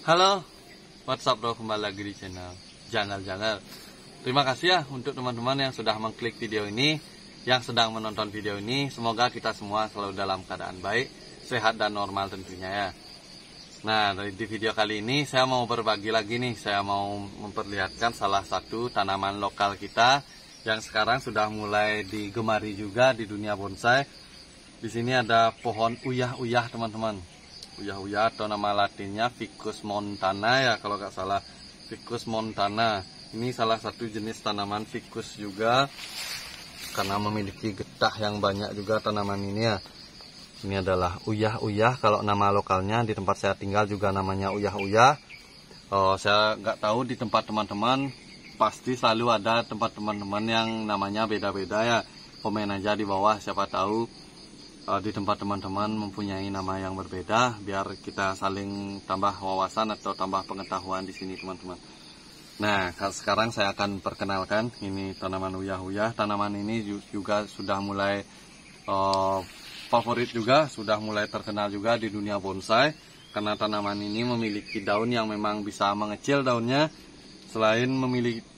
Halo, what's up bro, kembali lagi di channel Jangal. Terima kasih ya untuk teman-teman yang sudah mengklik video ini, yang sedang menonton video ini. Semoga kita semua selalu dalam keadaan baik, sehat dan normal tentunya ya. Nah, di video kali ini saya mau berbagi lagi nih. Saya mau memperlihatkan salah satu tanaman lokal kita yang sekarang sudah mulai digemari juga di dunia bonsai. Di sini ada pohon uyah-uyah teman-teman. Uyah-uyah atau nama latinnya Ficus montana ya kalau nggak salah. Ficus montana. Ini salah satu jenis tanaman ficus juga karena memiliki getah yang banyak juga tanaman ini ya. Ini adalah uyah-uyah. Kalau nama lokalnya di tempat saya tinggal juga namanya uyah-uyah. Saya nggak tahu di tempat teman-teman, pasti selalu ada tempat teman-teman yang namanya beda-beda ya. Komen aja di bawah, siapa tahu di tempat teman-teman mempunyai nama yang berbeda, biar kita saling tambah wawasan atau tambah pengetahuan di sini teman-teman. Nah, sekarang saya akan perkenalkan ini tanaman uyah-uyah. Tanaman ini juga sudah mulai favorit juga, sudah mulai terkenal juga di dunia bonsai karena tanaman ini memiliki daun yang memang bisa mengecil daunnya. Selain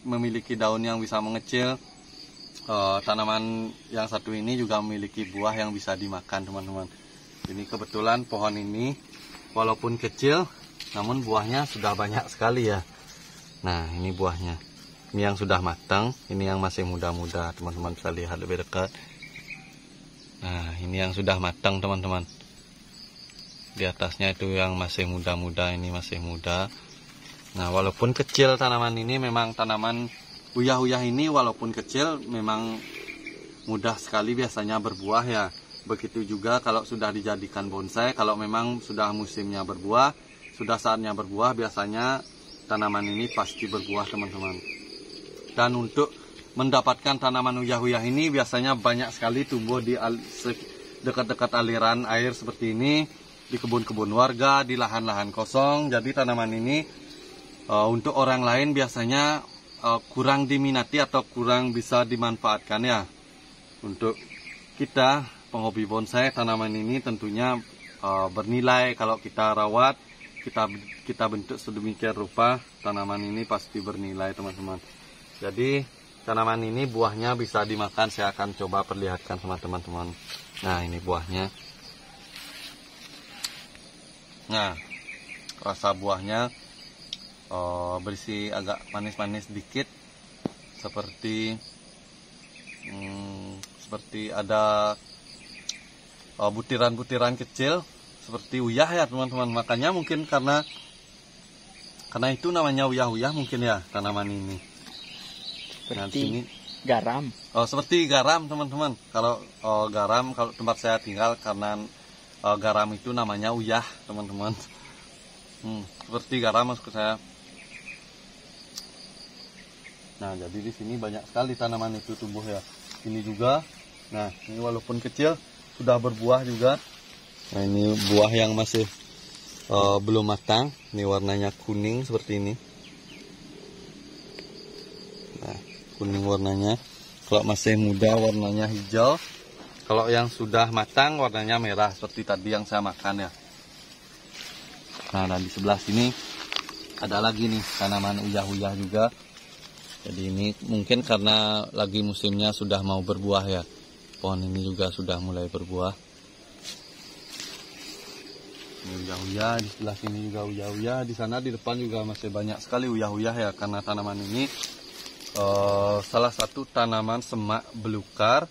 memiliki daun yang bisa mengecil, tanaman yang satu ini juga memiliki buah yang bisa dimakan teman-teman. Ini kebetulan pohon ini walaupun kecil namun buahnya sudah banyak sekali ya. Nah, ini buahnya. Ini yang sudah matang, ini yang masih muda-muda, teman-teman bisa lihat lebih dekat. Nah, ini yang sudah matang teman-teman. Di atasnya itu yang masih muda-muda, ini masih muda. Nah, walaupun kecil tanaman ini, memang tanaman uyah-uyah ini walaupun kecil memang mudah sekali biasanya berbuah ya. Begitu juga kalau sudah dijadikan bonsai, kalau memang sudah musimnya berbuah, sudah saatnya berbuah, biasanya tanaman ini pasti berbuah teman-teman. Dan untuk mendapatkan tanaman uyah-uyah ini biasanya banyak sekali tumbuh di dekat-dekat aliran air seperti ini, di kebun-kebun warga, di lahan-lahan kosong. Jadi tanaman ini untuk orang lain biasanya kurang diminati atau kurang bisa dimanfaatkan ya. Untuk kita penghobi bonsai, tanaman ini tentunya bernilai. Kalau kita rawat, kita bentuk sedemikian rupa, tanaman ini pasti bernilai teman-teman. Jadi tanaman ini buahnya bisa dimakan. Saya akan coba perlihatkan sama teman-teman. Nah, ini buahnya. Nah, rasa buahnya berisi agak manis-manis dikit, seperti ada butiran-butiran kecil seperti uyah ya teman-teman. Makanya mungkin karena itu namanya uyah-uyah mungkin ya tanaman ini. Seperti ini garam. Seperti garam teman-teman. Kalau garam, kalau tempat saya tinggal, karena garam itu namanya uyah teman-teman. Seperti garam maksud saya. Nah, jadi di sini banyak sekali tanaman itu tumbuh ya. Ini juga. Nah, ini walaupun kecil sudah berbuah juga. Nah, ini buah yang masih belum matang. Ini warnanya kuning seperti ini. Nah, kuning warnanya. Kalau masih muda warnanya hijau. Kalau yang sudah matang warnanya merah seperti tadi yang saya makan ya. Nah, dan di sebelah sini ada lagi nih tanaman uyah-uyah juga. Jadi ini mungkin karena lagi musimnya sudah mau berbuah ya. Pohon ini juga sudah mulai berbuah. Ini uyah-uyah, di sebelah sini juga uyah-uyah. Di sana di depan juga masih banyak sekali uyah-uyah ya. Karena tanaman ini salah satu tanaman semak belukar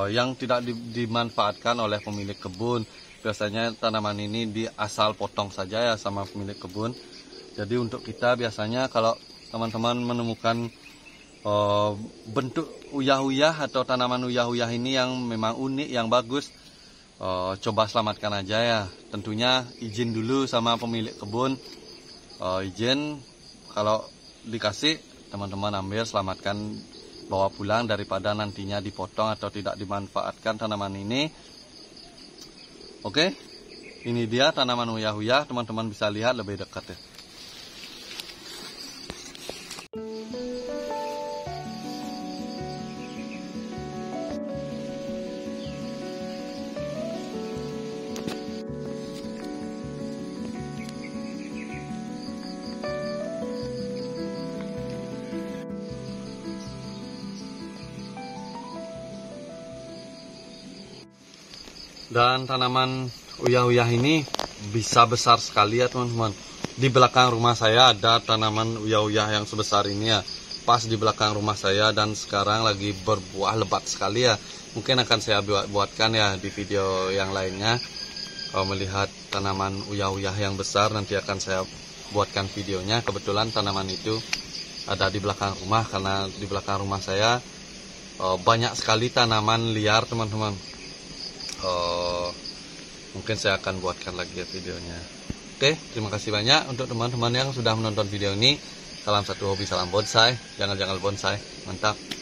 yang tidak dimanfaatkan oleh pemilik kebun. Biasanya tanaman ini asal potong saja ya sama pemilik kebun. Jadi untuk kita biasanya kalau teman-teman menemukan bentuk uyah-uyah atau tanaman uyah-uyah ini yang memang unik, yang bagus, coba selamatkan aja ya. Tentunya izin dulu sama pemilik kebun. Izin, kalau dikasih teman-teman ambil, selamatkan, bawa pulang daripada nantinya dipotong atau tidak dimanfaatkan tanaman ini. Oke, ini dia tanaman uyah-uyah, teman-teman bisa lihat lebih dekat ya. Dan tanaman uyah-uyah ini bisa besar sekali ya teman-teman. Di belakang rumah saya ada tanaman uyah-uyah yang sebesar ini ya, pas di belakang rumah saya, dan sekarang lagi berbuah lebat sekali ya. Mungkin akan saya buatkan ya di video yang lainnya. Kalau melihat tanaman uyah-uyah yang besar, nanti akan saya buatkan videonya. Kebetulan tanaman itu ada di belakang rumah, karena di belakang rumah saya banyak sekali tanaman liar teman-teman. Mungkin saya akan buatkan lagi ya videonya. Oke, terima kasih banyak untuk teman-teman yang sudah menonton video ini. Salam satu hobi, salam bonsai. Jangan-jangan bonsai. Mantap.